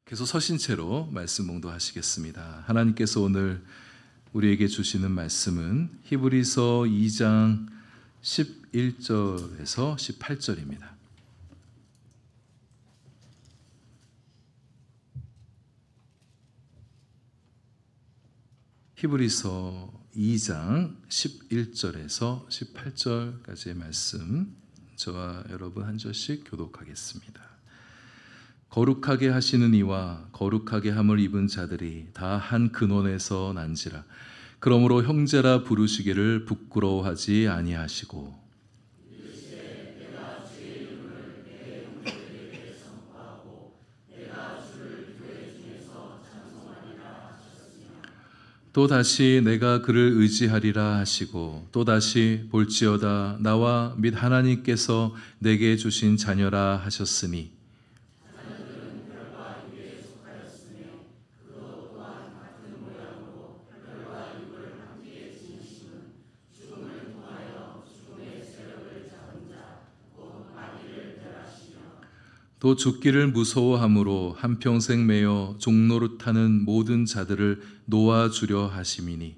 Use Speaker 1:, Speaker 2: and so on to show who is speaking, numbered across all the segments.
Speaker 1: 계속 서신 채로 말씀 봉독하시겠습니다. 하나님께서 오늘 우리에게 주시는 말씀은 히브리서 2장 11절에서 18절입니다. 히브리서 2장 11절에서 18절까지의 말씀, 저와 여러분 한 절씩 교독하겠습니다. 거룩하게 하시는 이와 거룩하게 함을 입은 자들이 다 한 근원에서 난지라. 그러므로 형제라 부르시기를 부끄러워하지 아니하시고 또 다시 내가 그를 의지하리라 하시고 또 다시 볼지어다 나와 및 하나님께서 내게 주신 자녀라 하셨으니 또 죽기를 무서워함으로 한평생 매여 종노릇하는 모든 자들을 놓아주려 하심이니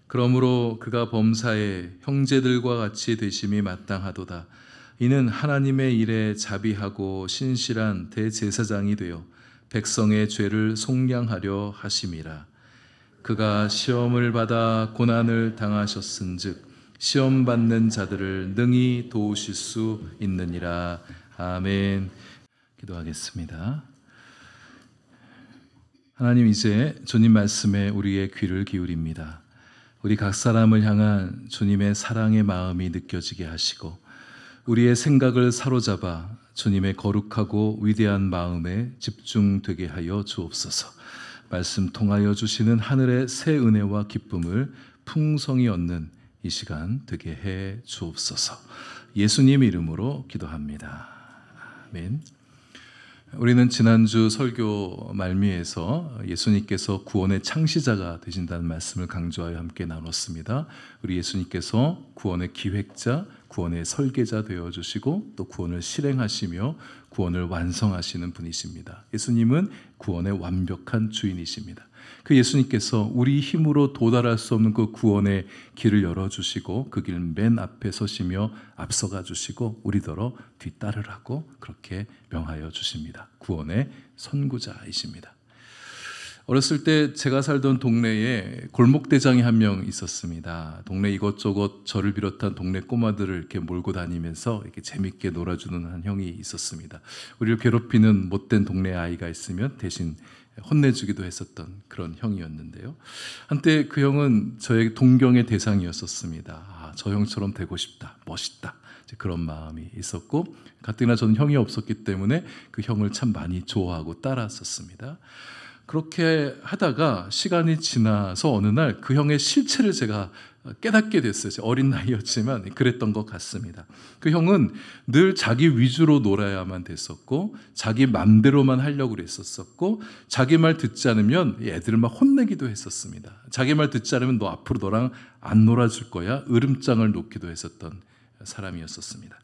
Speaker 1: 그러므로 그가 범사에 형제들과 같이 되심이 마땅하도다. 이는 하나님의 일에 자비하고 신실한 대제사장이 되어 백성의 죄를 속량하려 하심이라. 그가 시험을 받아 고난을 당하셨은즉 시험 받는 자들을 능히 도우실 수 있느니라. 아멘. 기도하겠습니다. 하나님, 이제 주님 말씀에 우리의 귀를 기울입니다. 우리 각 사람을 향한 주님의 사랑의 마음이 느껴지게 하시고 우리의 생각을 사로잡아 주님의 거룩하고 위대한 마음에 집중되게 하여 주옵소서. 말씀 통하여 주시는 하늘의 새 은혜와 기쁨을 풍성히 얻는 이 시간 되게 해 주옵소서. 예수님 이름으로 기도합니다. 아멘. 우리는 지난주 설교 말미에서 예수님께서 구원의 창시자가 되신다는 말씀을 강조하여 함께 나눴습니다. 우리 예수님께서 구원의 기획자, 구원의 설계자 되어주시고 또 구원을 실행하시며 구원을 완성하시는 분이십니다. 예수님은 구원의 완벽한 주인이십니다. 그 예수님께서 우리 힘으로 도달할 수 없는 그 구원의 길을 열어주시고 그 길 맨 앞에 서시며 앞서가 주시고 우리더러 뒤따르라고 그렇게 명하여 주십니다. 구원의 선구자이십니다. 어렸을 때 제가 살던 동네에 골목대장이 한 명 있었습니다. 동네 이것저것 저를 비롯한 동네 꼬마들을 이렇게 몰고 다니면서 이렇게 재밌게 놀아주는 한 형이 있었습니다. 우리를 괴롭히는 못된 동네 아이가 있으면 대신 혼내주기도 했었던 그런 형이었는데요. 한때 그 형은 저의 동경의 대상이었었습니다. 저 형처럼 되고 싶다, 멋있다, 그런 마음이 있었고 가뜩이나 저는 형이 없었기 때문에 그 형을 참 많이 좋아하고 따랐었습니다. 그렇게 하다가 시간이 지나서 어느 날 그 형의 실체를 제가 깨닫게 됐어요. 어린 나이였지만 그랬던 것 같습니다. 그 형은 늘 자기 위주로 놀아야만 됐었고 자기 맘대로만 하려고 그랬었고 자기 말 듣지 않으면 애들을 막 혼내기도 했었습니다. 자기 말 듣지 않으면 너 앞으로 너랑 안 놀아줄 거야, 으름장을 놓기도 했었던 사람이었었습니다.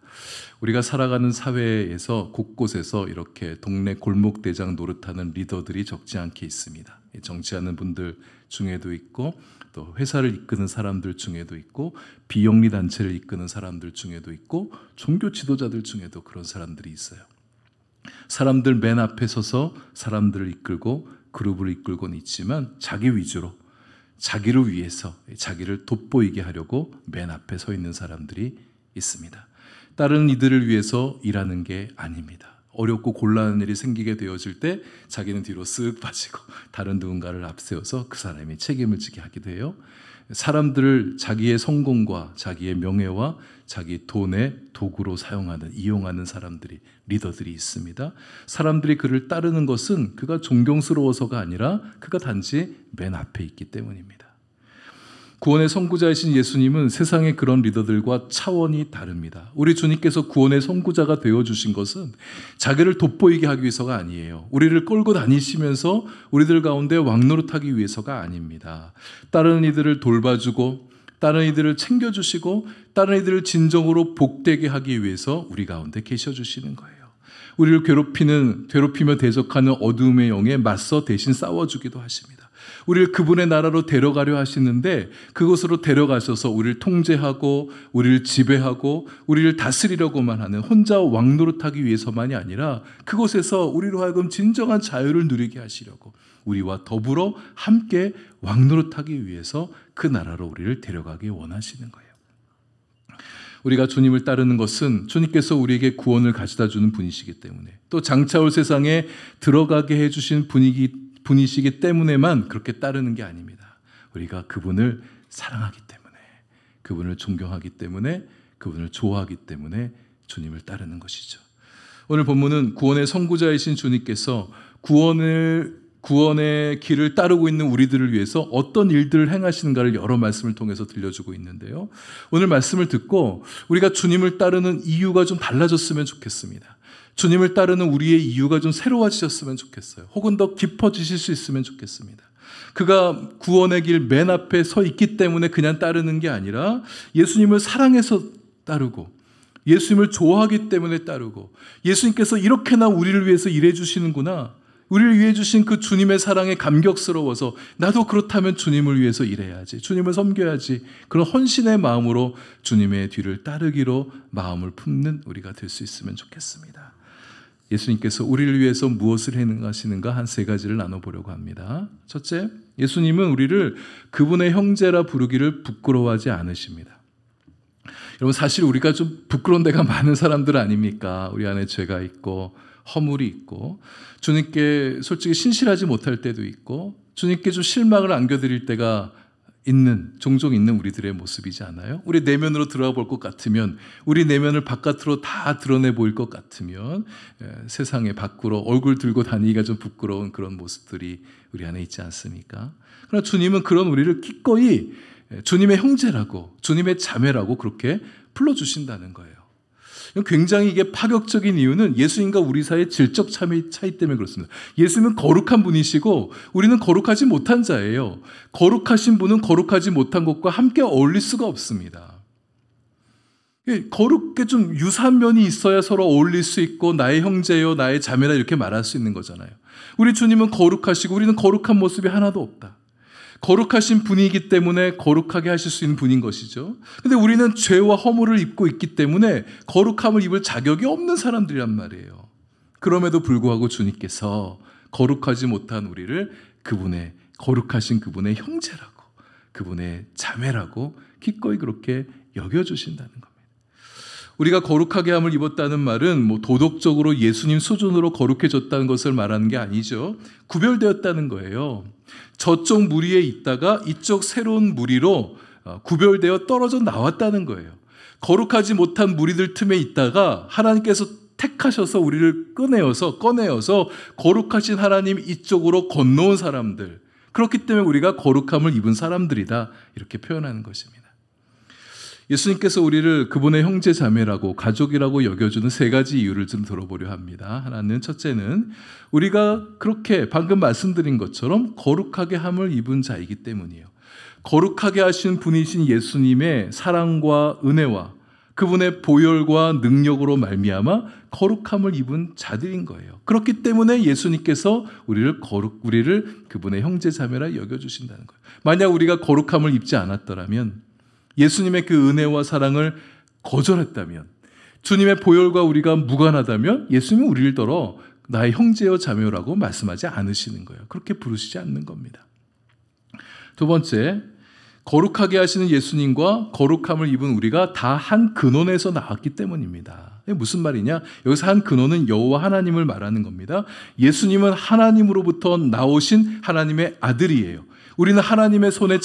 Speaker 1: 우리가 살아가는 사회에서 곳곳에서 이렇게 동네 골목대장 노릇하는 리더들이 적지 않게 있습니다. 정치하는 분들 중에도 있고 또 회사를 이끄는 사람들 중에도 있고 비영리 단체를 이끄는 사람들 중에도 있고 종교 지도자들 중에도 그런 사람들이 있어요. 사람들 맨 앞에 서서 사람들을 이끌고 그룹을 이끌고는 있지만 자기 위주로 자기를 위해서 자기를 돋보이게 하려고 맨 앞에 서 있는 사람들이 있습니다. 다른 이들을 위해서 일하는 게 아닙니다. 어렵고 곤란한 일이 생기게 되어질 때 자기는 뒤로 쓱 빠지고 다른 누군가를 앞세워서 그 사람이 책임을 지게 하기도 해요. 사람들을 자기의 성공과 자기의 명예와 자기 돈의 도구로 이용하는 사람들이, 리더들이 있습니다. 사람들이 그를 따르는 것은 그가 존경스러워서가 아니라 그가 단지 맨 앞에 있기 때문입니다. 구원의 선구자이신 예수님은 세상의 그런 리더들과 차원이 다릅니다. 우리 주님께서 구원의 선구자가 되어주신 것은 자기를 돋보이게 하기 위해서가 아니에요. 우리를 끌고 다니시면서 우리들 가운데 왕노릇하기 위해서가 아닙니다. 다른 이들을 돌봐주고 다른 이들을 챙겨주시고 다른 이들을 진정으로 복되게 하기 위해서 우리 가운데 계셔주시는 거예요. 우리를 괴롭히며 대적하는 어두움의 영에 맞서 대신 싸워주기도 하십니다. 우리를 그분의 나라로 데려가려 하시는데 그곳으로 데려가셔서 우리를 통제하고 우리를 지배하고 우리를 다스리려고만 하는 혼자 왕노릇하기 위해서만이 아니라 그곳에서 우리로 하여금 진정한 자유를 누리게 하시려고 우리와 더불어 함께 왕노릇하기 위해서 그 나라로 우리를 데려가기 원하시는 거예요. 우리가 주님을 따르는 것은 주님께서 우리에게 구원을 가져다 주는 분이시기 때문에 또 장차 올 세상에 들어가게 해주신 분이시기 때문에만 그렇게 따르는 게 아닙니다. 우리가 그분을 사랑하기 때문에, 그분을 존경하기 때문에, 그분을 좋아하기 때문에 주님을 따르는 것이죠. 오늘 본문은 구원의 선구자이신 주님께서 구원의 길을 따르고 있는 우리들을 위해서 어떤 일들을 행하시는가를 여러 말씀을 통해서 들려주고 있는데요. 오늘 말씀을 듣고 우리가 주님을 따르는 이유가 좀 달라졌으면 좋겠습니다. 주님을 따르는 우리의 이유가 좀 새로워지셨으면 좋겠어요. 혹은 더 깊어지실 수 있으면 좋겠습니다. 그가 구원의 길 맨 앞에 서 있기 때문에 그냥 따르는 게 아니라 예수님을 사랑해서 따르고 예수님을 좋아하기 때문에 따르고 예수님께서 이렇게나 우리를 위해서 일해 주시는구나, 우리를 위해 주신 그 주님의 사랑에 감격스러워서 나도 그렇다면 주님을 위해서 일해야지, 주님을 섬겨야지, 그런 헌신의 마음으로 주님의 뒤를 따르기로 마음을 품는 우리가 될 수 있으면 좋겠습니다. 예수님께서 우리를 위해서 무엇을 행하시는가 한 세 가지를 나눠보려고 합니다. 첫째, 예수님은 우리를 그분의 형제라 부르기를 부끄러워하지 않으십니다. 여러분, 사실 우리가 좀 부끄러운 데가 많은 사람들 아닙니까? 우리 안에 죄가 있고 허물이 있고 주님께 솔직히 신실하지 못할 때도 있고 주님께 좀 실망을 안겨드릴 때가 종종 있는 우리들의 모습이지 않아요? 우리 내면으로 들어가 볼 것 같으면, 우리 내면을 바깥으로 다 드러내 보일 것 같으면 세상에 밖으로 얼굴 들고 다니기가 좀 부끄러운 그런 모습들이 우리 안에 있지 않습니까? 그러나 주님은 그런 우리를 기꺼이 주님의 형제라고, 주님의 자매라고 그렇게 불러주신다는 거예요. 굉장히 이게 파격적인 이유는 예수님과 우리 사이의 질적 차이 때문에 그렇습니다. 예수님은 거룩한 분이시고 우리는 거룩하지 못한 자예요. 거룩하신 분은 거룩하지 못한 것과 함께 어울릴 수가 없습니다. 거룩게 좀 유사한 면이 있어야 서로 어울릴 수 있고 나의 형제요, 나의 자매라 이렇게 말할 수 있는 거잖아요. 우리 주님은 거룩하시고 우리는 거룩한 모습이 하나도 없다. 거룩하신 분이기 때문에 거룩하게 하실 수 있는 분인 것이죠. 그런데 우리는 죄와 허물을 입고 있기 때문에 거룩함을 입을 자격이 없는 사람들이란 말이에요. 그럼에도 불구하고 주님께서 거룩하지 못한 우리를 거룩하신 그분의 형제라고, 그분의 자매라고 기꺼이 그렇게 여겨주신다는 겁니다. 우리가 거룩하게 함을 입었다는 말은 도덕적으로 예수님 수준으로 거룩해졌다는 것을 말하는 게 아니죠. 구별되었다는 거예요. 저쪽 무리에 있다가 이쪽 새로운 무리로 구별되어 떨어져 나왔다는 거예요. 거룩하지 못한 무리들 틈에 있다가 하나님께서 택하셔서 우리를 꺼내어서 거룩하신 하나님 이쪽으로 건너온 사람들, 그렇기 때문에 우리가 거룩함을 입은 사람들이다, 이렇게 표현하는 것입니다. 예수님께서 우리를 그분의 형제 자매라고, 가족이라고 여겨주는 세 가지 이유를 좀 들어보려 합니다. 하나는, 첫째는 우리가 그렇게 방금 말씀드린 것처럼 거룩하게 함을 입은 자이기 때문이에요. 거룩하게 하신 분이신 예수님의 사랑과 은혜와 그분의 보혈과 능력으로 말미암아 거룩함을 입은 자들인 거예요. 그렇기 때문에 예수님께서 우리를 그분의 형제 자매라 여겨주신다는 거예요. 만약 우리가 거룩함을 입지 않았더라면, 예수님의 그 은혜와 사랑을 거절했다면, 주님의 보혈과 우리가 무관하다면 예수님은 우리를 더러 나의 형제여 자매라고 말씀하지 않으시는 거예요. 그렇게 부르시지 않는 겁니다. 두 번째, 거룩하게 하시는 예수님과 거룩함을 입은 우리가 다 한 근원에서 나왔기 때문입니다. 무슨 말이냐? 여기서 한 근원은 여호와 하나님을 말하는 겁니다. 예수님은 하나님으로부터 나오신 하나님의 아들이에요. 우리는 하나님의 손에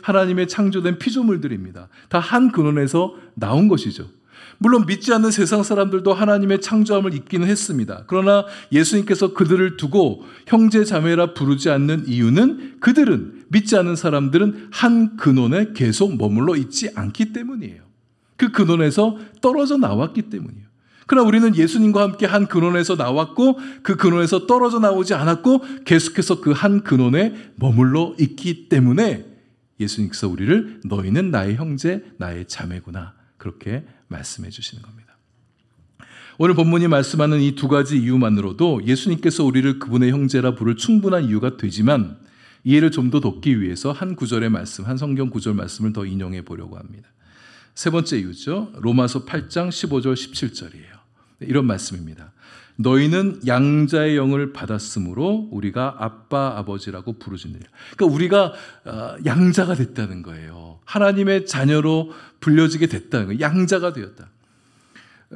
Speaker 1: 하나님의 창조된 피조물들입니다. 다 한 근원에서 나온 것이죠. 물론 믿지 않는 세상 사람들도 하나님의 창조함을 입기는 했습니다. 그러나 예수님께서 그들을 두고 형제 자매라 부르지 않는 이유는 믿지 않는 사람들은 한 근원에 계속 머물러 있지 않기 때문이에요. 그 근원에서 떨어져 나왔기 때문이에요. 그러나 우리는 예수님과 함께 한 근원에서 나왔고 그 근원에서 떨어져 나오지 않았고 계속해서 그 한 근원에 머물러 있기 때문에 예수님께서 우리를 너희는 나의 형제, 나의 자매구나 그렇게 말씀해 주시는 겁니다. 오늘 본문이 말씀하는 이 두 가지 이유만으로도 예수님께서 우리를 그분의 형제라 부를 충분한 이유가 되지만 이해를 좀 더 돕기 위해서 한 구절의 말씀, 한 성경 구절 말씀을 더 인용해 보려고 합니다. 세 번째 이유죠. 로마서 8장 15절 17절이에요. 이런 말씀입니다. 너희는 양자의 영을 받았으므로 우리가 아빠 아버지라고 부르짖느니라. 그러니까 우리가 양자가 됐다는 거예요. 하나님의 자녀로 불려지게 됐다는 거예요. 양자가 되었다.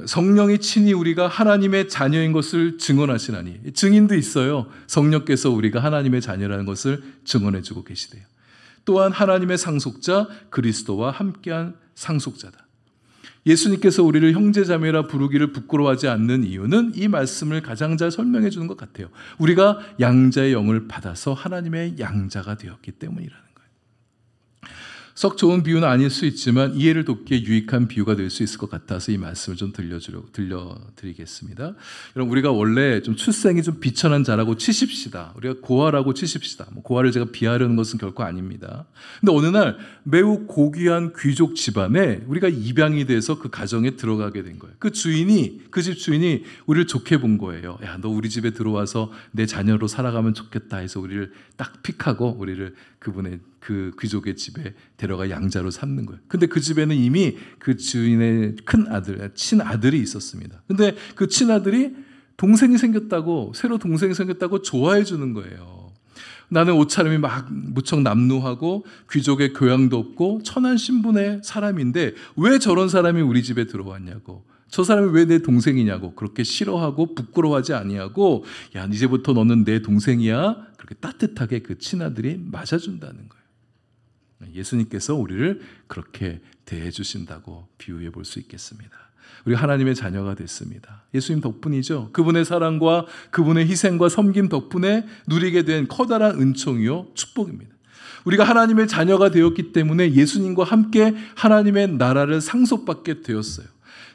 Speaker 1: 성령이 친히 우리가 하나님의 자녀인 것을 증언하시나니, 증인도 있어요. 성령께서 우리가 하나님의 자녀라는 것을 증언해주고 계시대요. 또한 하나님의 상속자 그리스도와 함께한 상속자다. 예수님께서 우리를 형제자매라 부르기를 부끄러워하지 않는 이유는 이 말씀을 가장 잘 설명해 주는 것 같아요. 우리가 양자의 영을 받아서 하나님의 양자가 되었기 때문이라는 거예요. 썩 좋은 비유는 아닐 수 있지만 이해를 돕기에 유익한 비유가 될 수 있을 것 같아서 이 말씀을 좀 들려드리겠습니다. 여러분, 우리가 원래 좀 출생이 좀 비천한 자라고 치십시다. 우리가 고아라고 치십시다. 고아를 제가 비하려는 것은 결코 아닙니다. 근데 어느 날 매우 고귀한 귀족 집안에 우리가 입양이 돼서 그 가정에 들어가게 된 거예요. 그 집 주인이 우리를 좋게 본 거예요. 야, 너 우리 집에 들어와서 내 자녀로 살아가면 좋겠다 해서 우리를 딱 픽하고 우리를 그분의 그 귀족의 집에 데려가 양자로 삼는 거예요. 근데 그 집에는 이미 그 주인의 친아들이 있었습니다. 근데 그 친아들이 새로 동생이 생겼다고 좋아해 주는 거예요. 나는 옷차림이 막 무척 남루하고 귀족의 교양도 없고 천한 신분의 사람인데 왜 저런 사람이 우리 집에 들어왔냐고, 저 사람이 왜 내 동생이냐고 그렇게 싫어하고 부끄러워하지 아니하고, 야, 이제부터 너는 내 동생이야, 그렇게 따뜻하게 그 친아들이 맞아준다는 거예요. 예수님께서 우리를 그렇게 대해 주신다고 비유해 볼 수 있겠습니다. 우리 하나님의 자녀가 됐습니다. 예수님 덕분이죠. 그분의 사랑과 그분의 희생과 섬김 덕분에 누리게 된 커다란 은총이요 축복입니다. 우리가 하나님의 자녀가 되었기 때문에 예수님과 함께 하나님의 나라를 상속받게 되었어요.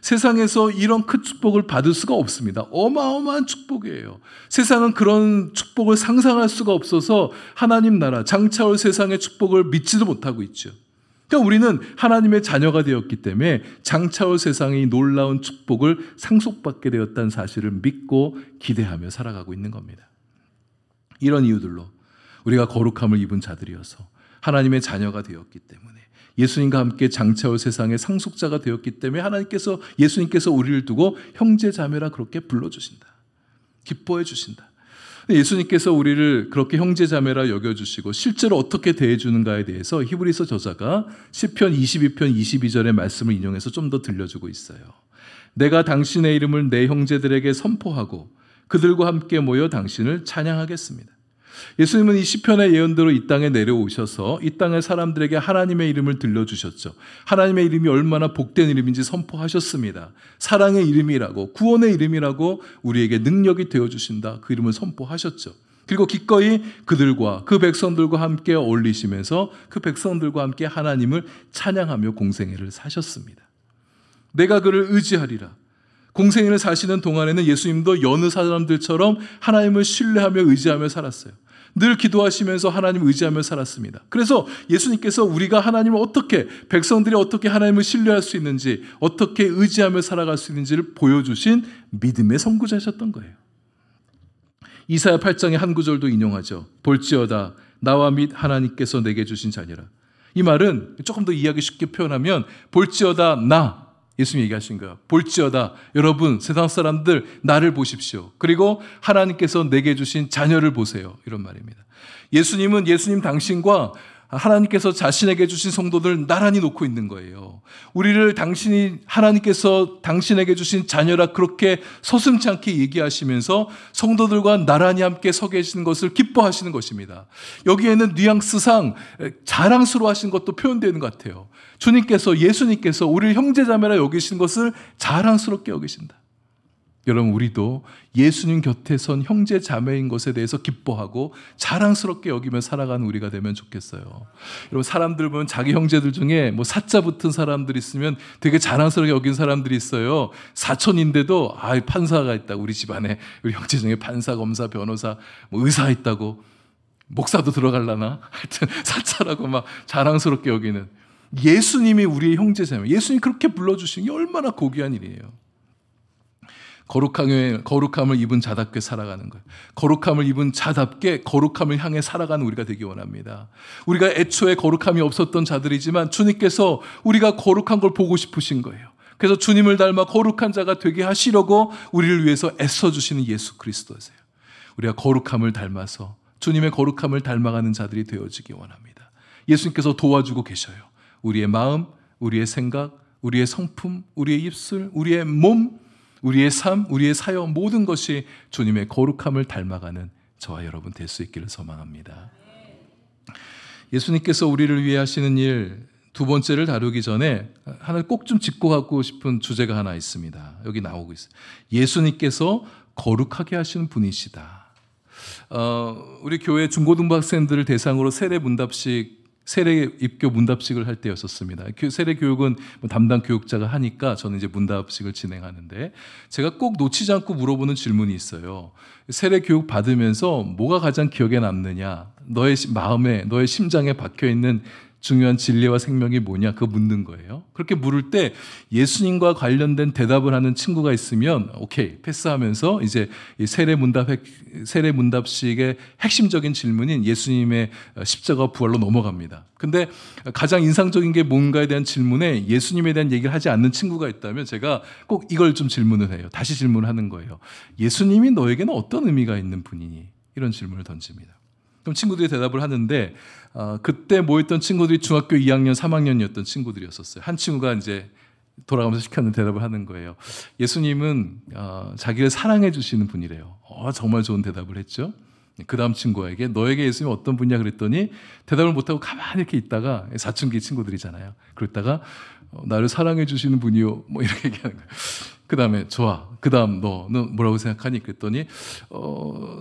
Speaker 1: 세상에서 이런 큰 축복을 받을 수가 없습니다. 어마어마한 축복이에요. 세상은 그런 축복을 상상할 수가 없어서 하나님 나라, 장차올 세상의 축복을 믿지도 못하고 있죠. 그러니까 우리는 하나님의 자녀가 되었기 때문에 장차올 세상의 놀라운 축복을 상속받게 되었다는 사실을 믿고 기대하며 살아가고 있는 겁니다. 이런 이유들로 우리가 거룩함을 입은 자들이어서 하나님의 자녀가 되었기 때문에, 예수님과 함께 장차올 세상의 상속자가 되었기 때문에 예수님께서 우리를 두고 형제 자매라 그렇게 불러주신다. 기뻐해 주신다. 예수님께서 우리를 그렇게 형제 자매라 여겨주시고 실제로 어떻게 대해주는가에 대해서 히브리서 저자가 시편 22편 22절의 말씀을 인용해서 좀 더 들려주고 있어요. 내가 당신의 이름을 내 형제들에게 선포하고 그들과 함께 모여 당신을 찬양하겠습니다. 예수님은 이 시편의 예언대로 이 땅에 내려오셔서 이 땅의 사람들에게 하나님의 이름을 들려주셨죠. 하나님의 이름이 얼마나 복된 이름인지 선포하셨습니다. 사랑의 이름이라고, 구원의 이름이라고 우리에게 능력이 되어주신다. 그 이름을 선포하셨죠. 그리고 기꺼이 그들과 그 백성들과 함께 어울리시면서 그 백성들과 함께 하나님을 찬양하며 공생애를 사셨습니다. 내가 그를 의지하리라. 공생애를 사시는 동안에는 예수님도 여느 사람들처럼 하나님을 신뢰하며 의지하며 살았어요. 늘 기도하시면서 하나님을 의지하며 살았습니다. 그래서 예수님께서 우리가 백성들이 어떻게 하나님을 신뢰할 수 있는지, 어떻게 의지하며 살아갈 수 있는지를 보여주신 믿음의 선구자셨던 거예요. 이사야 8장의 한 구절도 인용하죠. 볼지어다 나와 및 하나님께서 내게 주신 자녀라. 이 말은 조금 더 이해하기 쉽게 표현하면 볼지어다 나, 예수님이 얘기하신 거예요. 볼지어다 여러분 세상 사람들 나를 보십시오. 그리고 하나님께서 내게 주신 자녀를 보세요. 이런 말입니다. 예수님은 예수님 당신과 하나님께서 자신에게 주신 성도들 나란히 놓고 있는 거예요. 우리를 하나님께서 당신에게 주신 자녀라 그렇게 서슴지 않게 얘기하시면서 성도들과 나란히 함께 서 계시는 것을 기뻐하시는 것입니다. 여기에는 뉘앙스상 자랑스러워 하신 것도 표현되는 것 같아요. 예수님께서 우리를 형제자매라 여기신 것을 자랑스럽게 여기신다. 여러분, 우리도 예수님 곁에 선 형제 자매인 것에 대해서 기뻐하고 자랑스럽게 여기며 살아가는 우리가 되면 좋겠어요. 여러분, 사람들 보면 자기 형제들 중에 사자 붙은 사람들 있으면 되게 자랑스럽게 여긴 사람들이 있어요. 사촌인데도 판사가 있다고, 우리 집안에 우리 형제 중에 판사, 검사, 변호사, 의사 있다고. 목사도 들어갈라나? 하여튼 사찰하고 막 자랑스럽게 여기는 예수님이 우리의 형제자매요. 예수님 그렇게 불러주신 게 얼마나 고귀한 일이에요. 거룩함을 입은 자답게 살아가는 거예요. 거룩함을 입은 자답게 거룩함을 향해 살아가는 우리가 되기 원합니다. 우리가 애초에 거룩함이 없었던 자들이지만 주님께서 우리가 거룩한 걸 보고 싶으신 거예요. 그래서 주님을 닮아 거룩한 자가 되게 하시려고 우리를 위해서 애써주시는 예수 그리스도세요. 우리가 거룩함을 닮아서 주님의 거룩함을 닮아가는 자들이 되어지기 원합니다. 예수님께서 도와주고 계셔요. 우리의 마음, 우리의 생각, 우리의 성품, 우리의 입술, 우리의 몸, 우리의 삶, 우리의 사역 모든 것이 주님의 거룩함을 닮아가는 저와 여러분 될 수 있기를 소망합니다. 예수님께서 우리를 위해 하시는 일 두 번째를 다루기 전에 하나 꼭 좀 짚고 가고 싶은 주제가 하나 있습니다. 여기 나오고 있어요. 예수님께서 거룩하게 하시는 분이시다. 우리 교회 중고등부 학생들을 대상으로 세례 입교 문답식을 할 때였었습니다. 세례 교육은 담당 교육자가 하니까 저는 이제 문답식을 진행하는데 제가 꼭 놓치지 않고 물어보는 질문이 있어요. 세례 교육 받으면서 뭐가 가장 기억에 남느냐? 너의 마음에, 너의 심장에 박혀 있는 중요한 진리와 생명이 뭐냐? 그거 묻는 거예요. 그렇게 물을 때 예수님과 관련된 대답을 하는 친구가 있으면 오케이 패스하면서 이제 이 세례 문답식의 핵심적인 질문인 예수님의 십자가 부활로 넘어갑니다. 근데 가장 인상적인 게 뭔가에 대한 질문에 예수님에 대한 얘기를 하지 않는 친구가 있다면 제가 꼭 이걸 좀 질문을 해요. 다시 질문을 하는 거예요. 예수님이 너에게는 어떤 의미가 있는 분이니? 이런 질문을 던집니다. 그럼 친구들이 대답을 하는데 그때 모였던 친구들이 중학교 2학년, 3학년이었던 친구들이었었어요. 한 친구가 이제 돌아가면서 시켰는 대답을 하는 거예요. 예수님은 자기를 사랑해 주시는 분이래요. 정말 좋은 대답을 했죠. 그 다음 친구에게 너에게 예수님이 어떤 분이냐 그랬더니 대답을 못하고 가만히 이렇게 있다가 사춘기 친구들이잖아요. 그랬다가 나를 사랑해 주시는 분이요 뭐 이렇게 얘기하는 거예요. 그 다음에 좋아. 그 다음 너는 뭐라고 생각하니? 그랬더니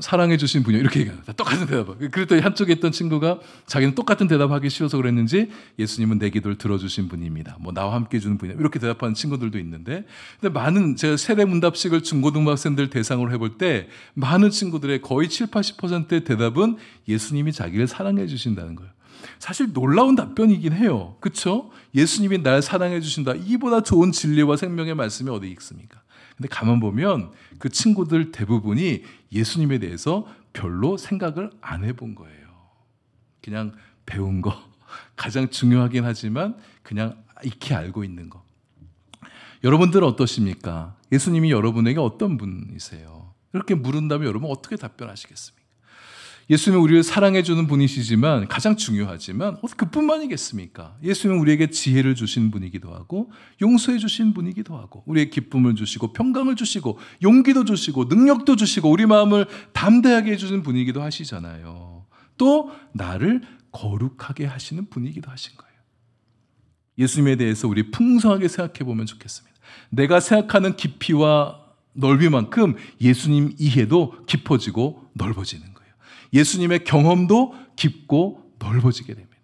Speaker 1: 사랑해 주신 분이요 이렇게 얘기합니다. 똑같은 대답을. 그랬더니 한쪽에 있던 친구가 자기는 똑같은 대답하기 싫어서 그랬는지 예수님은 내 기도를 들어주신 분입니다. 뭐 나와 함께 해주는 분이요 이렇게 대답하는 친구들도 있는데 근데 제가 세례 문답식을 중고등부 학생들 대상으로 해볼 때 많은 친구들의 거의 70-80%의 대답은 예수님이 자기를 사랑해 주신다는 거예요. 사실 놀라운 답변이긴 해요. 그렇죠? 예수님이 날 사랑해 주신다. 이보다 좋은 진리와 생명의 말씀이 어디 있습니까? 근데 가만 보면 그 친구들 대부분이 예수님에 대해서 별로 생각을 안 해본 거예요. 그냥 배운 거, 가장 중요하긴 하지만 그냥 익히 알고 있는 거. 여러분들은 어떠십니까? 예수님이 여러분에게 어떤 분이세요? 이렇게 물은다면 여러분 어떻게 답변하시겠습니까? 예수님은 우리를 사랑해주는 분이시지만 가장 중요하지만 그뿐만이겠습니까? 예수님은 우리에게 지혜를 주신 분이기도 하고 용서해 주신 분이기도 하고 우리의 기쁨을 주시고 평강을 주시고 용기도 주시고 능력도 주시고 우리 마음을 담대하게 해주는 분이기도 하시잖아요. 또 나를 거룩하게 하시는 분이기도 하신 거예요. 예수님에 대해서 우리 풍성하게 생각해 보면 좋겠습니다. 내가 생각하는 깊이와 넓이만큼 예수님 이해도 깊어지고 넓어지는 거예요. 예수님의 경험도 깊고 넓어지게 됩니다.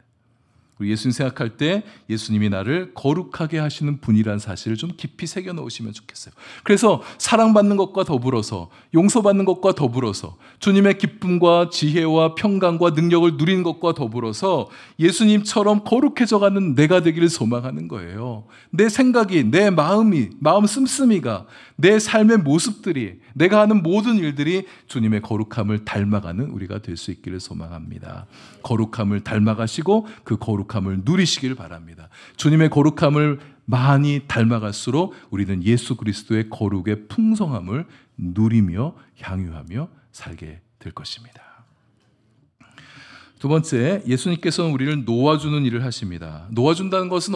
Speaker 1: 예수님 생각할 때 예수님이 나를 거룩하게 하시는 분이라는 사실을 좀 깊이 새겨 넣으시면 좋겠어요. 그래서 사랑받는 것과 더불어서 용서받는 것과 더불어서 주님의 기쁨과 지혜와 평강과 능력을 누리는 것과 더불어서 예수님처럼 거룩해져가는 내가 되기를 소망하는 거예요. 내 생각이, 내 마음 씀씀이가, 내 삶의 모습들이, 내가 하는 모든 일들이 주님의 거룩함을 닮아가는 우리가 될 수 있기를 소망합니다. 거룩함을 닮아가시고 그 거룩함을 누리시길 바랍니다. 주님의 거룩함을 많이 닮아갈수록 우리는 예수 그리스도의 거룩의 풍성함을 누리며 향유하며 살게 될 것입니다. 두 번째, 예수님께서는 우리를 놓아주는 일을 하십니다. 놓아준다는 것은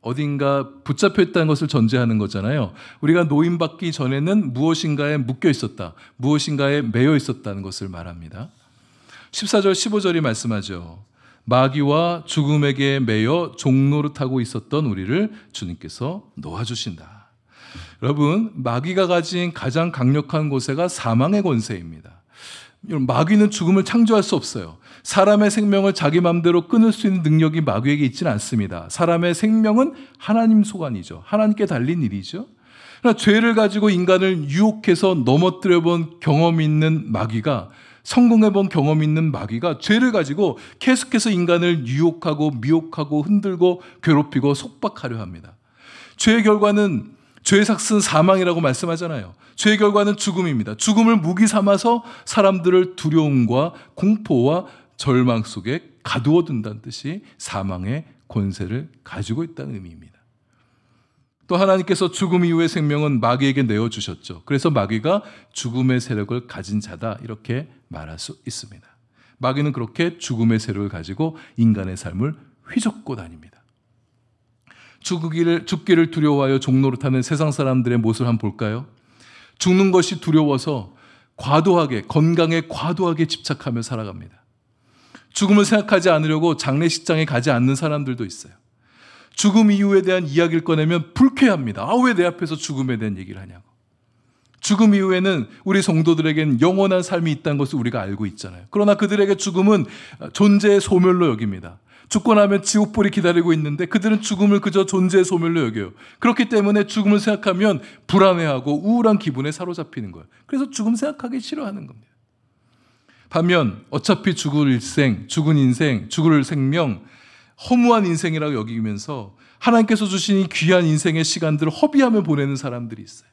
Speaker 1: 어딘가 붙잡혀 있다는 것을 전제하는 거잖아요. 우리가 노임받기 전에는 무엇인가에 묶여 있었다, 무엇인가에 매여 있었다는 것을 말합니다. 14절 15절이 말씀하죠. 마귀와 죽음에게 매여 종노릇하고 있었던 우리를 주님께서 놓아주신다. 여러분, 마귀가 가진 가장 강력한 권세가 사망의 권세입니다. 마귀는 죽음을 창조할 수 없어요. 사람의 생명을 자기 마음대로 끊을 수 있는 능력이 마귀에게 있지는 않습니다. 사람의 생명은 하나님 소관이죠. 하나님께 달린 일이죠. 그러나 죄를 가지고 인간을 유혹해서 넘어뜨려 본 경험이 있는 마귀가 성공해본 경험 있는 마귀가 죄를 가지고 계속해서 인간을 유혹하고 미혹하고 흔들고 괴롭히고 속박하려 합니다. 죄의 결과는 죄의 삭은 사망이라고 말씀하잖아요. 죄의 결과는 죽음입니다. 죽음을 무기 삼아서 사람들을 두려움과 공포와 절망 속에 가두어 둔다는 뜻이 사망의 권세를 가지고 있다는 의미입니다. 또 하나님께서 죽음 이후의 생명은 마귀에게 내어주셨죠. 그래서 마귀가 죽음의 세력을 가진 자다 이렇게 말할 수 있습니다. 마귀는 그렇게 죽음의 세력을 가지고 인간의 삶을 휘젓고 다닙니다. 죽기를 두려워하여 종노릇하는 세상 사람들의 모습을 한번 볼까요? 죽는 것이 두려워서 건강에 과도하게 집착하며 살아갑니다. 죽음을 생각하지 않으려고 장례식장에 가지 않는 사람들도 있어요. 죽음 이후에 대한 이야기를 꺼내면 불쾌합니다. 왜 내 앞에서 죽음에 대한 얘기를 하냐고. 죽음 이후에는 우리 성도들에겐 영원한 삶이 있다는 것을 우리가 알고 있잖아요. 그러나 그들에게 죽음은 존재의 소멸로 여깁니다. 죽고 나면 지옥불이 기다리고 있는데 그들은 죽음을 그저 존재의 소멸로 여겨요. 그렇기 때문에 죽음을 생각하면 불안해하고 우울한 기분에 사로잡히는 거예요. 그래서 죽음 생각하기 싫어하는 겁니다. 반면 어차피 죽을 인생, 죽을 생명, 허무한 인생이라고 여기면서 하나님께서 주신 이 귀한 인생의 시간들을 허비하며 보내는 사람들이 있어요.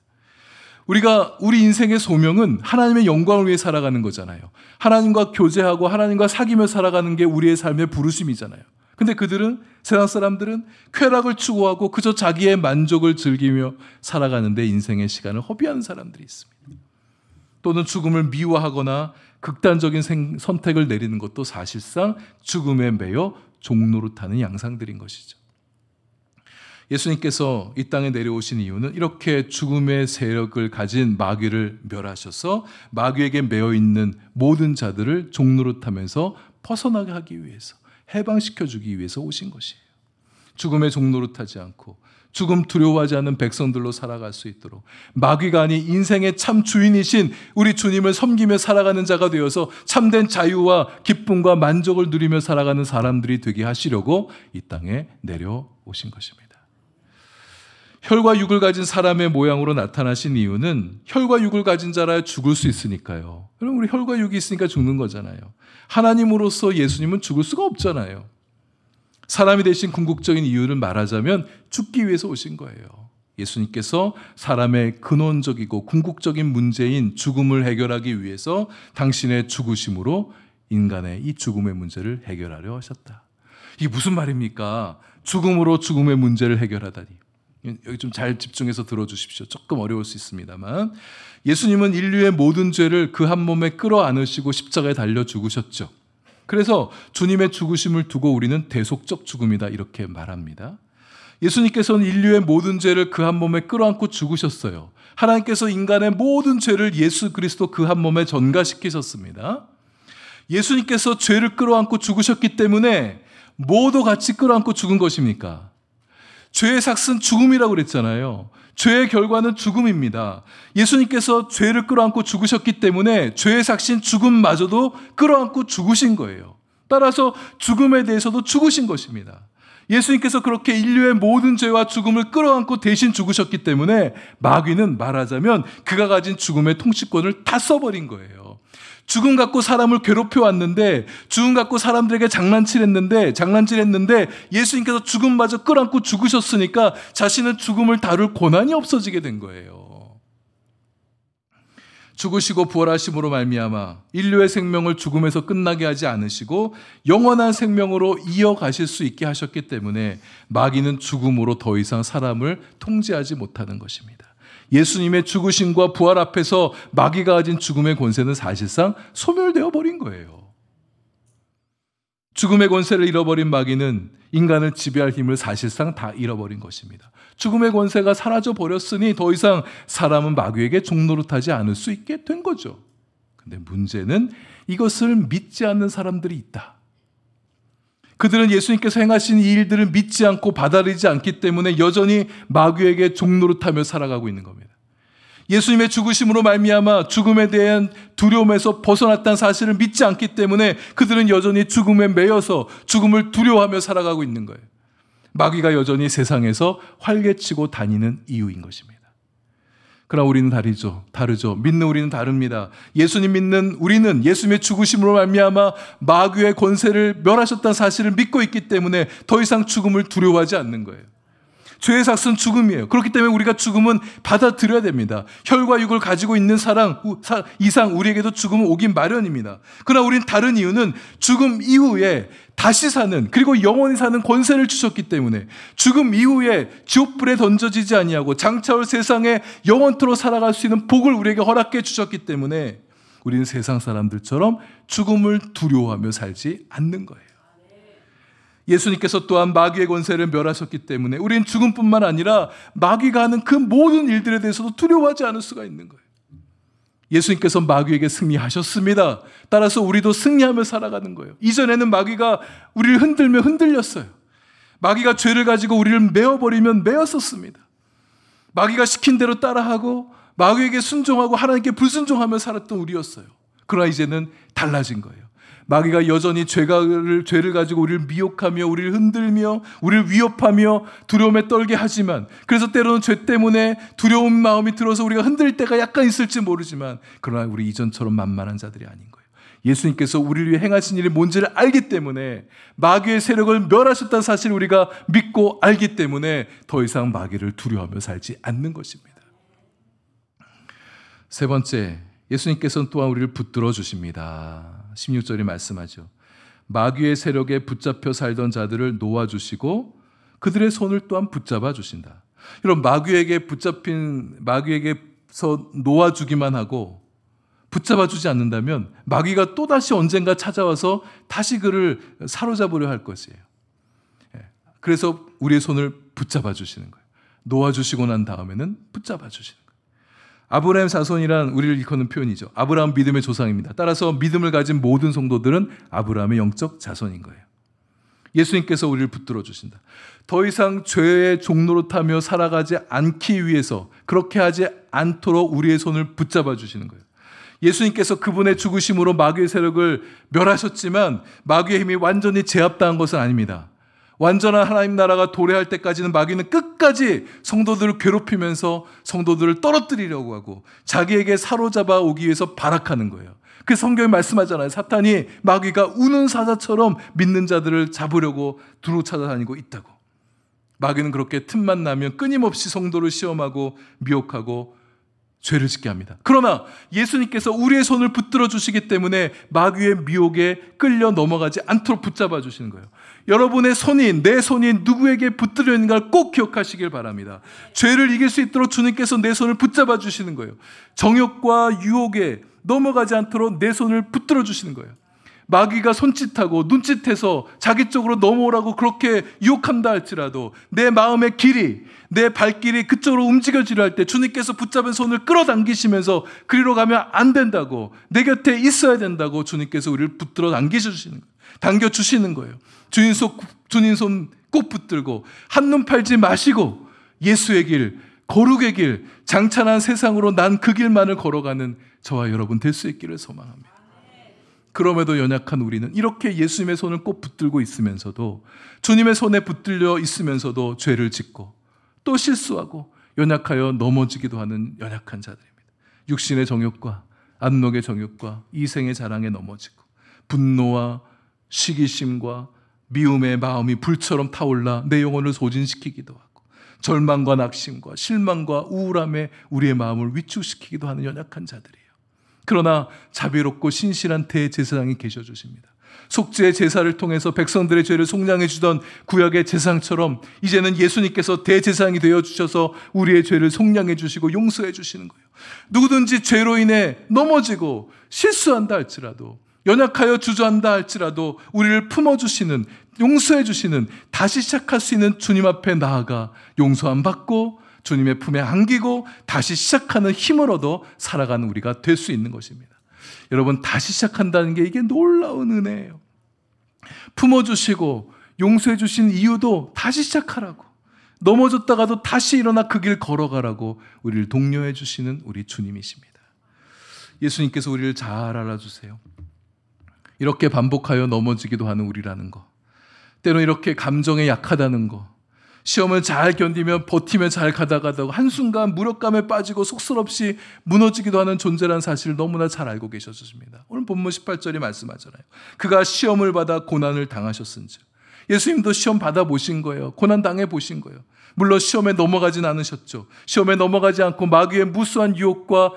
Speaker 1: 우리 인생의 소명은 하나님의 영광을 위해 살아가는 거잖아요. 하나님과 교제하고 하나님과 사귀며 살아가는 게 우리의 삶의 부르심이잖아요. 근데 세상 사람들은 쾌락을 추구하고 그저 자기의 만족을 즐기며 살아가는데 인생의 시간을 허비하는 사람들이 있습니다. 또는 죽음을 미워하거나 극단적인 선택을 내리는 것도 사실상 죽음에 매여 종노릇하는 양상들인 것이죠. 예수님께서 이 땅에 내려오신 이유는 이렇게 죽음의 세력을 가진 마귀를 멸하셔서 마귀에게 매여 있는 모든 자들을 종노릇하면서 벗어나게 하기 위해서, 해방시켜주기 위해서 오신 것이에요. 죽음에 종노릇하지 않고 죽음 두려워하지 않는 백성들로 살아갈 수 있도록 마귀가 아닌 인생의 참 주인이신 우리 주님을 섬기며 살아가는 자가 되어서 참된 자유와 기쁨과 만족을 누리며 살아가는 사람들이 되게 하시려고 이 땅에 내려오신 것입니다. 혈과 육을 가진 사람의 모양으로 나타나신 이유는 혈과 육을 가진 자라 죽을 수 있으니까요. 여러분, 우리 혈과 육이 있으니까 죽는 거잖아요. 하나님으로서 예수님은 죽을 수가 없잖아요. 사람이 되신 궁극적인 이유를 말하자면 죽기 위해서 오신 거예요. 예수님께서 사람의 근원적이고 궁극적인 문제인 죽음을 해결하기 위해서 당신의 죽으심으로 인간의 이 죽음의 문제를 해결하려 하셨다. 이게 무슨 말입니까? 죽음으로 죽음의 문제를 해결하다니. 여기 좀 잘 집중해서 들어주십시오. 조금 어려울 수 있습니다만 예수님은 인류의 모든 죄를 그 한 몸에 끌어안으시고 십자가에 달려 죽으셨죠. 그래서 주님의 죽으심을 두고 우리는 대속적 죽음이다 이렇게 말합니다. 예수님께서는 인류의 모든 죄를 그 한 몸에 끌어안고 죽으셨어요. 하나님께서 인간의 모든 죄를 예수 그리스도 그 한 몸에 전가시키셨습니다. 예수님께서 죄를 끌어안고 죽으셨기 때문에 뭐도 같이 끌어안고 죽은 것입니까? 죄의 삭은 죽음이라고 그랬잖아요. 죄의 결과는 죽음입니다. 예수님께서 죄를 끌어안고 죽으셨기 때문에 죄의 삭신 죽음마저도 끌어안고 죽으신 거예요. 따라서 죽음에 대해서도 죽으신 것입니다. 예수님께서 그렇게 인류의 모든 죄와 죽음을 끌어안고 대신 죽으셨기 때문에 마귀는 말하자면 그가 가진 죽음의 통치권을 다 써버린 거예요. 죽음 갖고 사람을 괴롭혀 왔는데, 죽음 갖고 사람들에게 장난질했는데 예수님께서 죽음마저 끌어안고 죽으셨으니까 자신은 죽음을 다룰 권한이 없어지게 된 거예요. 죽으시고 부활하심으로 말미암아 인류의 생명을 죽음에서 끝나게 하지 않으시고 영원한 생명으로 이어가실 수 있게 하셨기 때문에 마귀는 죽음으로 더 이상 사람을 통제하지 못하는 것입니다. 예수님의 죽으심과 부활 앞에서 마귀가 가진 죽음의 권세는 사실상 소멸되어 버린 거예요. 죽음의 권세를 잃어버린 마귀는 인간을 지배할 힘을 사실상 다 잃어버린 것입니다. 죽음의 권세가 사라져 버렸으니 더 이상 사람은 마귀에게 종노릇하지 않을 수 있게 된 거죠. 근데 문제는 이것을 믿지 않는 사람들이 있다. 그들은 예수님께서 행하신 이 일들을 믿지 않고 받아들이지 않기 때문에 여전히 마귀에게 종노릇하며 살아가고 있는 겁니다. 예수님의 죽으심으로 말미암아 죽음에 대한 두려움에서 벗어났다는 사실을 믿지 않기 때문에 그들은 여전히 죽음에 매여서 죽음을 두려워하며 살아가고 있는 거예요. 마귀가 여전히 세상에서 활개치고 다니는 이유인 것입니다. 그러나 우리는 다르죠. 믿는 우리는 다릅니다. 예수님 믿는 우리는 예수님의 죽으심으로 말미암아 마귀의 권세를 멸하셨다는 사실을 믿고 있기 때문에 더 이상 죽음을 두려워하지 않는 거예요. 죄의 삭은 죽음이에요. 그렇기 때문에 우리가 죽음은 받아들여야 됩니다. 혈과 육을 가지고 있는 사람 이상 우리에게도 죽음은 오긴 마련입니다. 그러나 우리는 다른 이유는 죽음 이후에 다시 사는, 그리고 영원히 사는 권세를 주셨기 때문에 죽음 이후에 지옥불에 던져지지 아니하고 장차올 세상에 영원토록 살아갈 수 있는 복을 우리에게 허락해 주셨기 때문에 우리는 세상 사람들처럼 죽음을 두려워하며 살지 않는 거예요. 예수님께서 또한 마귀의 권세를 멸하셨기 때문에 우리는 죽음뿐만 아니라 마귀가 하는 그 모든 일들에 대해서도 두려워하지 않을 수가 있는 거예요. 예수님께서 마귀에게 승리하셨습니다. 따라서 우리도 승리하며 살아가는 거예요. 이전에는 마귀가 우리를 흔들며 흔들렸어요. 마귀가 죄를 가지고 우리를 메어버리면 메었었습니다. 마귀가 시킨 대로 따라하고 마귀에게 순종하고 하나님께 불순종하며 살았던 우리였어요. 그러나 이제는 달라진 거예요. 마귀가 여전히 죄를 가지고 우리를 미혹하며 우리를 흔들며 우리를 위협하며 두려움에 떨게 하지만, 그래서 때로는 죄 때문에 두려운 마음이 들어서 우리가 흔들릴 때가 약간 있을지 모르지만, 그러나 우리 이전처럼 만만한 자들이 아닌 거예요. 예수님께서 우리를 위해 행하신 일이 뭔지를 알기 때문에, 마귀의 세력을 멸하셨다는 사실을 우리가 믿고 알기 때문에 더 이상 마귀를 두려워하며 살지 않는 것입니다. 세 번째, 예수님께서는 또한 우리를 붙들어 주십니다. 16절이 말씀하죠. 마귀의 세력에 붙잡혀 살던 자들을 놓아주시고 그들의 손을 또한 붙잡아 주신다. 여러분, 마귀에게서 놓아주기만 하고 붙잡아 주지 않는다면 마귀가 또다시 언젠가 찾아와서 다시 그를 사로잡으려 할 것이에요. 그래서 우리의 손을 붙잡아 주시는 거예요. 놓아주시고 난 다음에는 붙잡아 주시는 거예요. 아브라함 자손이란 우리를 일컫는 표현이죠. 아브라함 믿음의 조상입니다. 따라서 믿음을 가진 모든 성도들은 아브라함의 영적 자손인 거예요. 예수님께서 우리를 붙들어 주신다. 더 이상 죄의 종노릇하며 살아가지 않기 위해서, 그렇게 하지 않도록 우리의 손을 붙잡아 주시는 거예요. 예수님께서 그분의 죽으심으로 마귀의 세력을 멸하셨지만 마귀의 힘이 완전히 제압당한 것은 아닙니다. 완전한 하나님 나라가 도래할 때까지는 마귀는 끝까지 성도들을 괴롭히면서 성도들을 떨어뜨리려고 하고 자기에게 사로잡아 오기 위해서 발악하는 거예요. 그 성경이 말씀하잖아요. 사탄이 마귀가 우는 사자처럼 믿는 자들을 잡으려고 두루 찾아다니고 있다고. 마귀는 그렇게 틈만 나면 끊임없이 성도를 시험하고 미혹하고 죄를 짓게 합니다. 그러나 예수님께서 우리의 손을 붙들어 주시기 때문에 마귀의 미혹에 끌려 넘어가지 않도록 붙잡아 주시는 거예요. 여러분의 손이, 내 손이 누구에게 붙들려 있는가를 꼭 기억하시길 바랍니다. 죄를 이길 수 있도록 주님께서 내 손을 붙잡아 주시는 거예요. 정욕과 유혹에 넘어가지 않도록 내 손을 붙들어 주시는 거예요. 마귀가 손짓하고 눈짓해서 자기 쪽으로 넘어오라고 그렇게 유혹한다 할지라도 내 마음의 길이, 내 발길이 그쪽으로 움직여지려 할 때 주님께서 붙잡은 손을 끌어당기시면서 그리로 가면 안 된다고, 내 곁에 있어야 된다고 주님께서 우리를 붙들어 당겨주시는 거예요. 주님 손 꼭 붙들고 한눈 팔지 마시고 예수의 길, 거룩의 길, 장찬한 세상으로 난 그 길만을 걸어가는 저와 여러분 될 수 있기를 소망합니다. 그럼에도 연약한 우리는 이렇게 예수님의 손을 꼭 붙들고 있으면서도, 주님의 손에 붙들려 있으면서도 죄를 짓고 또 실수하고 연약하여 넘어지기도 하는 연약한 자들입니다. 육신의 정욕과 안목의 정욕과 이생의 자랑에 넘어지고 분노와 시기심과 미움의 마음이 불처럼 타올라 내 영혼을 소진시키기도 하고 절망과 낙심과 실망과 우울함에 우리의 마음을 위축시키기도 하는 연약한 자들이에요. 그러나 자비롭고 신실한 대제사장이 계셔주십니다. 속죄의 제사를 통해서 백성들의 죄를 속량해 주던 구약의 제사장처럼 이제는 예수님께서 대제사장이 되어주셔서 우리의 죄를 속량해 주시고 용서해 주시는 거예요. 누구든지 죄로 인해 넘어지고 실수한다 할지라도, 연약하여 주저한다 할지라도 우리를 품어주시는, 용서해 주시는, 다시 시작할 수 있는 주님 앞에 나아가 용서함 받고 주님의 품에 안기고 다시 시작하는 힘을 얻어 살아가는 우리가 될 수 있는 것입니다. 여러분, 다시 시작한다는 게 이게 놀라운 은혜예요. 품어주시고 용서해 주신 이유도 다시 시작하라고, 넘어졌다가도 다시 일어나 그 길 걸어가라고 우리를 독려해 주시는 우리 주님이십니다. 예수님께서 우리를 잘 알아주세요. 이렇게 반복하여 넘어지기도 하는 우리라는 거, 때로 이렇게 감정에 약하다는 거, 시험을 잘 견디며 버티며 잘 가다가도 한순간 무력감에 빠지고 속설없이 무너지기도 하는 존재라는 사실을 너무나 잘 알고 계셨습니다. 오늘 본문 18절이 말씀하잖아요. 그가 시험을 받아 고난을 당하셨은즉. 예수님도 시험 받아보신 거예요. 고난 당해보신 거예요. 물론 시험에 넘어가진 않으셨죠. 시험에 넘어가지 않고 마귀의 무수한 유혹과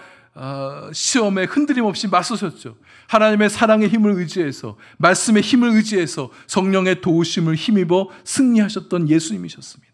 Speaker 1: 시험에 흔들림 없이 맞서셨죠. 하나님의 사랑의 힘을 의지해서, 말씀의 힘을 의지해서 성령의 도우심을 힘입어 승리하셨던 예수님이셨습니다.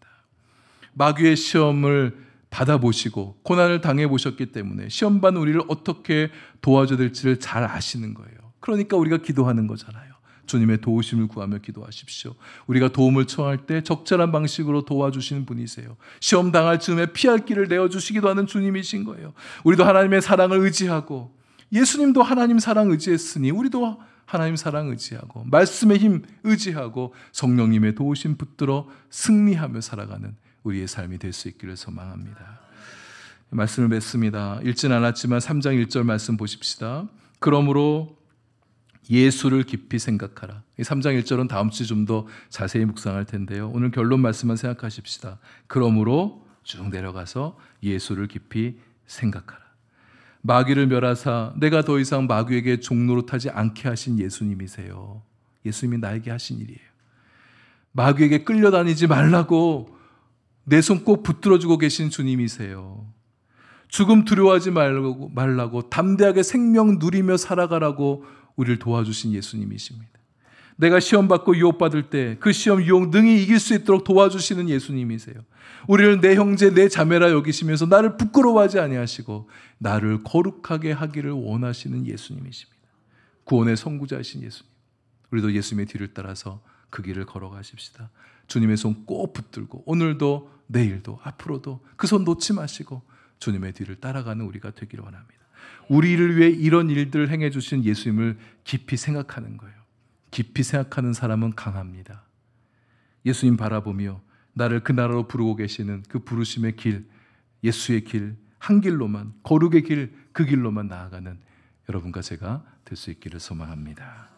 Speaker 1: 마귀의 시험을 받아보시고 고난을 당해보셨기 때문에 시험 받는 우리를 어떻게 도와줘야 될지를 잘 아시는 거예요. 그러니까 우리가 기도하는 거잖아요. 주님의 도우심을 구하며 기도하십시오. 우리가 도움을 청할 때 적절한 방식으로 도와주시는 분이세요. 시험 당할 즈음에 피할 길을 내어주시기도 하는 주님이신 거예요. 우리도 하나님의 사랑을 의지하고, 예수님도 하나님 사랑 의지했으니 우리도 하나님 사랑 의지하고, 말씀의 힘 의지하고, 성령님의 도우심 붙들어 승리하며 살아가는 우리의 삶이 될 수 있기를 소망합니다. 말씀을 맺습니다. 읽진 않았지만 3장 1절 말씀 보십시다. 그러므로 예수를 깊이 생각하라. 3장 1절은 다음 주 좀 더 자세히 묵상할 텐데요. 오늘 결론 말씀만 생각하십시다. 그러므로 쭉 내려가서 예수를 깊이 생각하라. 마귀를 멸하사 내가 더 이상 마귀에게 종노릇하지 않게 하신 예수님이세요. 예수님이 나에게 하신 일이에요. 마귀에게 끌려다니지 말라고 내 손 꼭 붙들어주고 계신 주님이세요. 죽음 두려워하지 말라고 담대하게 생명 누리며 살아가라고 우리를 도와주신 예수님이십니다. 내가 시험받고 유혹받을 때 그 시험 유혹 능히 이길 수 있도록 도와주시는 예수님이세요. 우리를 내 형제 내 자매라 여기시면서 나를 부끄러워하지 아니하시고 나를 거룩하게 하기를 원하시는 예수님이십니다. 구원의 선구자이신 예수님. 우리도 예수님의 뒤를 따라서 그 길을 걸어가십시다. 주님의 손 꼭 붙들고 오늘도 내일도 앞으로도 그 손 놓지 마시고 주님의 뒤를 따라가는 우리가 되기를 원합니다. 우리를 위해 이런 일들을 행해 주신 예수님을 깊이 생각하는 거예요. 깊이 생각하는 사람은 강합니다. 예수님 바라보며 나를 그 나라로 부르고 계시는 그 부르심의 길, 예수의 길, 한 길로만, 거룩의 길, 그 길로만 나아가는 여러분과 제가 될 수 있기를 소망합니다.